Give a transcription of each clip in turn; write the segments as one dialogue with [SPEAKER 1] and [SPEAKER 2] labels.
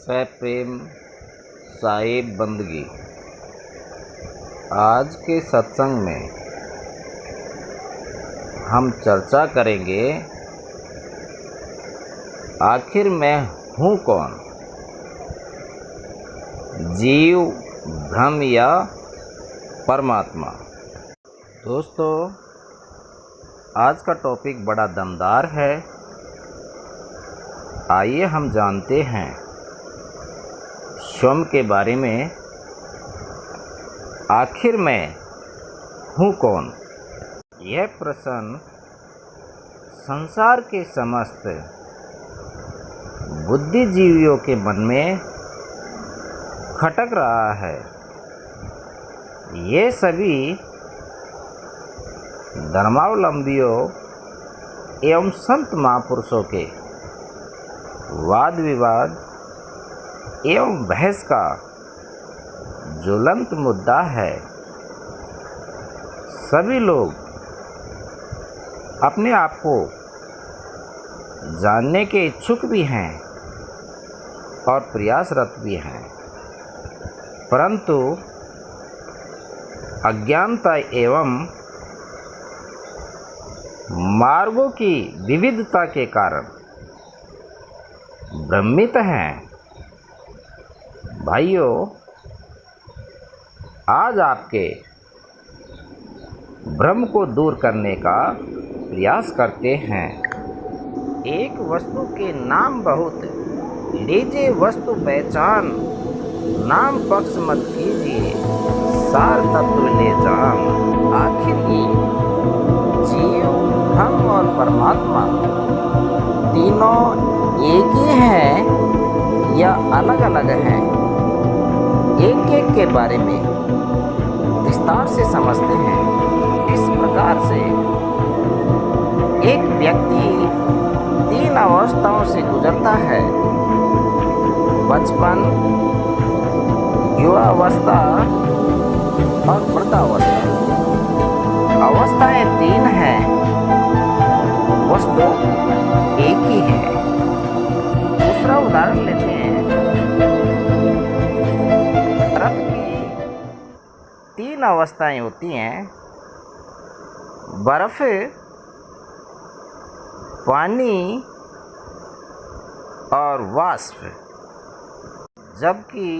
[SPEAKER 1] सप्रेम साहिब बंदगी। आज के सत्संग में हम चर्चा करेंगे, आखिर मैं हूँ कौन? जीव, ब्रह्म या परमात्मा। दोस्तों, आज का टॉपिक बड़ा दमदार है। आइए हम जानते हैं स्वयं के बारे में। आखिर मैं हूँ कौन? यह प्रश्न संसार के समस्त बुद्धिजीवियों के मन में खटक रहा है। ये सभी धर्मावलंबियों एवं संत महापुरुषों के वाद विवाद एवं बहस का ज्वलंत मुद्दा है। सभी लोग अपने आप को जानने के इच्छुक भी हैं और प्रयासरत भी हैं, परंतु अज्ञानता एवं मार्गों की विविधता के कारण भ्रमित हैं। भाइयों, आज आपके भ्रम को दूर करने का प्रयास करते हैं। एक वस्तु के नाम बहुत, लीजिए वस्तु पहचान। नाम पक्ष मत कीजिए, सार तत्व ले जान। आखिर ये जीव, ब्रह्म और परमात्मा तीनों एक ही हैं या अलग अलग हैं? एक एक के बारे में विस्तार से समझते हैं। इस प्रकार से एक व्यक्ति 3 अवस्थाओं से गुजरता है: बचपन, युवावस्था और वृद्धावस्था। अवस्थाएं 3 हैं, वस्तु एक ही है। दूसरा उदाहरण लेते हैं। बर्फ की 3 अवस्थाएं होती हैं: बर्फ, पानी और वाष्प। जबकि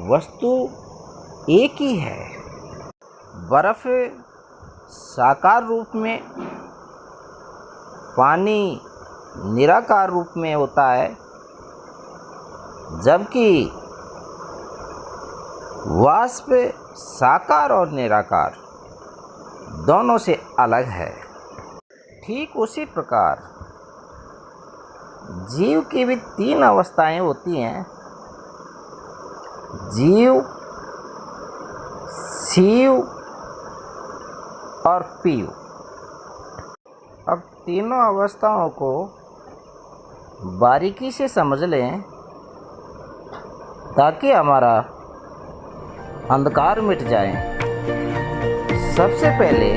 [SPEAKER 1] वस्तु एक ही है। बर्फ साकार रूप में, पानी निराकार रूप में होता है, जबकि वाष्प साकार और निराकार दोनों से अलग है। ठीक उसी प्रकार जीव की भी 3 अवस्थाएं होती हैं: जीव, शिव और पीव। अब तीनों अवस्थाओं को बारीकी से समझ लें ताकि हमारा अंधकार मिट जाए। सबसे पहले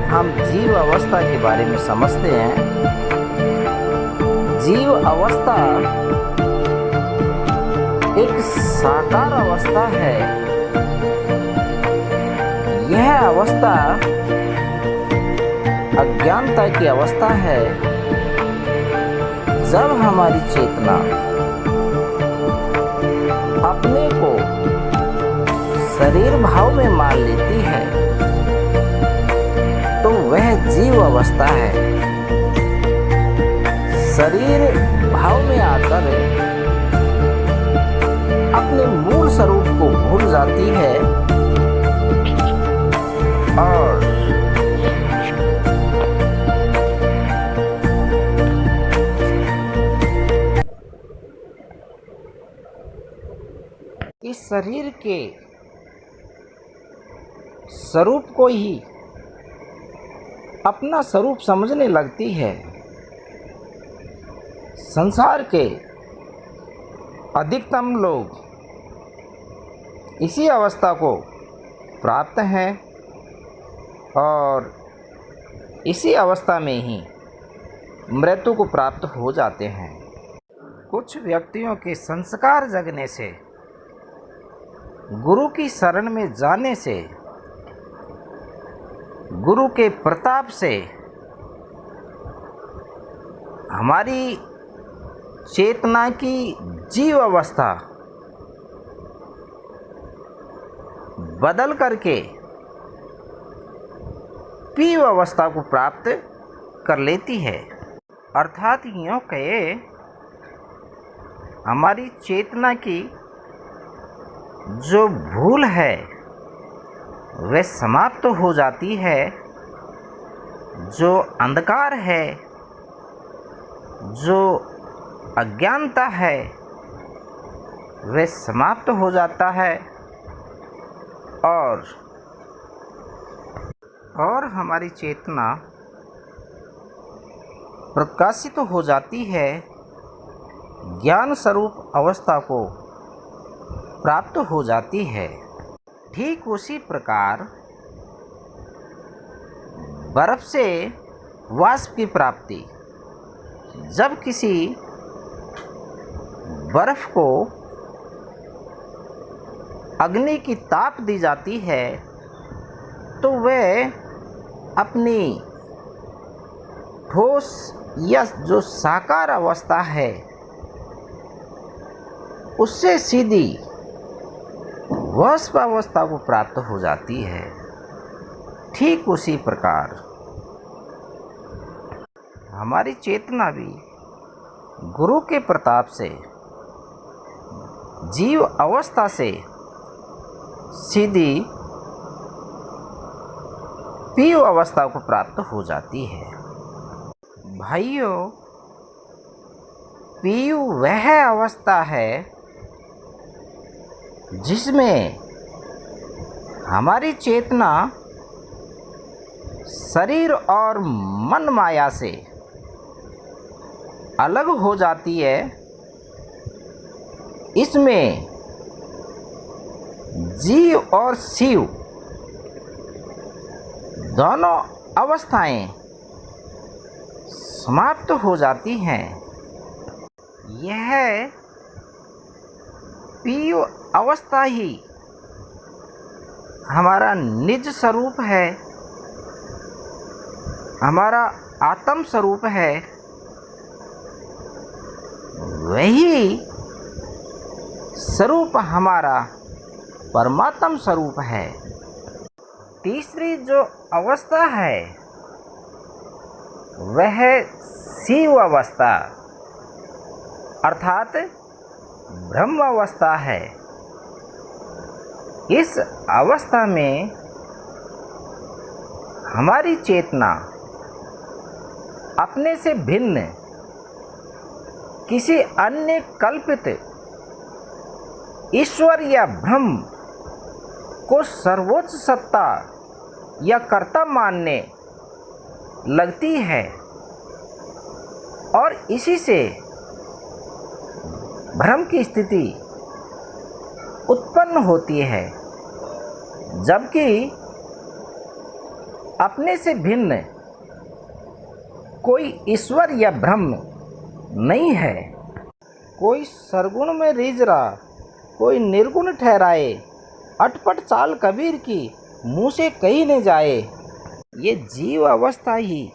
[SPEAKER 1] हम जीव अवस्था के बारे में समझते हैं। जीव अवस्था एक साकार अवस्था है। यह अवस्था अज्ञानता की अवस्था है। जब हमारी चेतना अपने को शरीर भाव में मान लेती है तो वह जीव अवस्था है। शरीर भाव में आकर अपने मूल स्वरूप को भूल जाती है और इस शरीर के स्वरूप को ही अपना स्वरूप समझने लगती है। संसार के अधिकतम लोग इसी अवस्था को प्राप्त हैं और इसी अवस्था में ही मृत्यु को प्राप्त हो जाते हैं। कुछ व्यक्तियों के संस्कार जगने से, गुरु की शरण में जाने से, गुरु के प्रताप से हमारी चेतना की जीव अवस्था बदल करके पीव अवस्था को प्राप्त कर लेती है। अर्थात यूँ कहे, हमारी चेतना की जो भूल है वह समाप्त हो जाती है, जो अंधकार है, जो अज्ञानता है वह समाप्त हो जाता है और हमारी चेतना प्रकाशित हो जाती है, ज्ञान स्वरूप अवस्था को प्राप्त हो जाती है। ठीक उसी प्रकार बर्फ से वाष्प की प्राप्ति, जब किसी बर्फ को अग्नि की ताप दी जाती है तो वह अपनी ठोस या जो साकार अवस्था है उससे सीधी वाष्प अवस्था को प्राप्त हो जाती है। ठीक उसी प्रकार हमारी चेतना भी गुरु के प्रताप से जीव अवस्था से सीधी पीव अवस्था को प्राप्त हो जाती है। भाइयों, पीव वह अवस्था है जिसमें हमारी चेतना शरीर और मन माया से अलग हो जाती है। इसमें जीव और शिव दोनों अवस्थाएं समाप्त हो जाती हैं। यह पीव अवस्था ही हमारा निज स्वरूप है, हमारा आत्म स्वरूप है, वही स्वरूप हमारा परमात्म स्वरूप है। तीसरी जो अवस्था है वह शिव अवस्था अर्थात ब्रह्म अवस्था है। इस अवस्था में हमारी चेतना अपने से भिन्न किसी अन्य कल्पित ईश्वर या ब्रह्म को सर्वोच्च सत्ता या कर्ता मानने लगती है और इसी से भ्रम की स्थिति उत्पन्न होती है, जबकि अपने से भिन्न कोई ईश्वर या ब्रह्म नहीं है। कोई सरगुण में रीझ रहा, कोई निर्गुण ठहराए, अटपट चाल कबीर की मुँह से कही न जाए। ये जीव अवस्था ही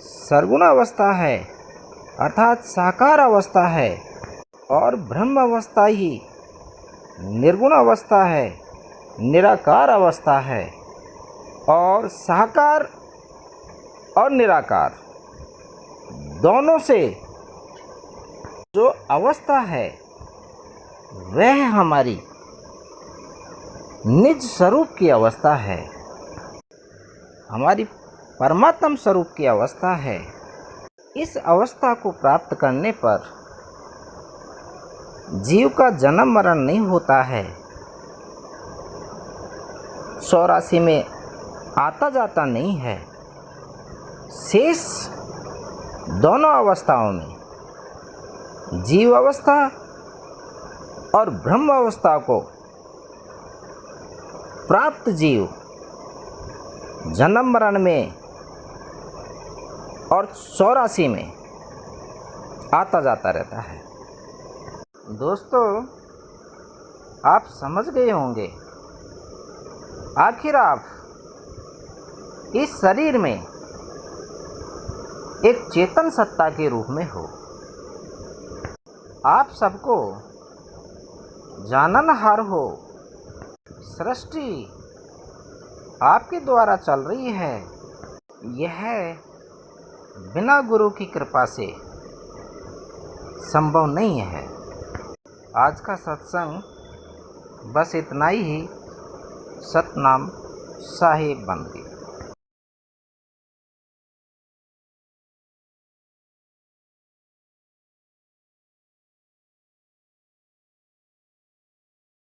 [SPEAKER 1] सरगुण अवस्था है अर्थात साकार अवस्था है और ब्रह्म अवस्था ही निर्गुण अवस्था है, निराकार अवस्था है। और साकार और निराकार दोनों से जो अवस्था है वह हमारी निज स्वरूप की अवस्था है, हमारी परमात्म स्वरूप की अवस्था है। इस अवस्था को प्राप्त करने पर जीव का जन्म मरण नहीं होता है, 84 में आता जाता नहीं है। शेष दोनों अवस्थाओं में जीव अवस्था और ब्रह्म अवस्था को प्राप्त जीव जन्म मरण में और 84 में आता जाता रहता है। दोस्तों, आप समझ गए होंगे, आखिर आप इस शरीर में एक चेतन सत्ता के रूप में हो। आप सबको जाननहार हो। सृष्टि आपके द्वारा चल रही है। यह बिना गुरु की कृपा से संभव नहीं है। आज का सत्संग बस इतना ही। सतनाम साहिब बंदगी।